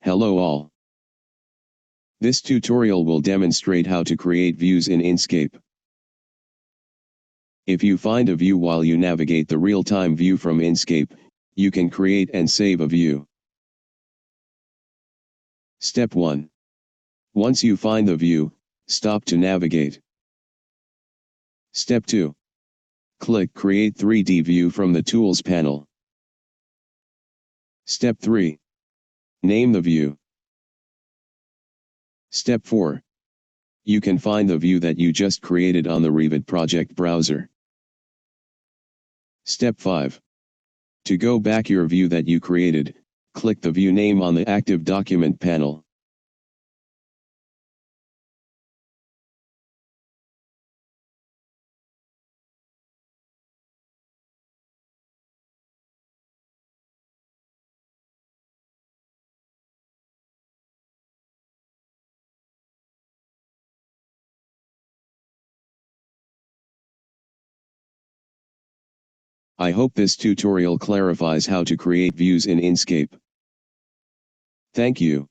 Hello all. This tutorial will demonstrate how to create views in Enscape. If you find a view while you navigate the real-time view from Enscape, you can create and save a view. Step 1. Once you find the view, stop to navigate. Step 2. Click Create 3D View from the Tools panel. Step 3. Name the view. Step 4. You can find the view that you just created on the Revit project browser. Step 5. To go back your view that you created, click the view name on the Active Document panel. I hope this tutorial clarifies how to create views in Enscape. Thank you.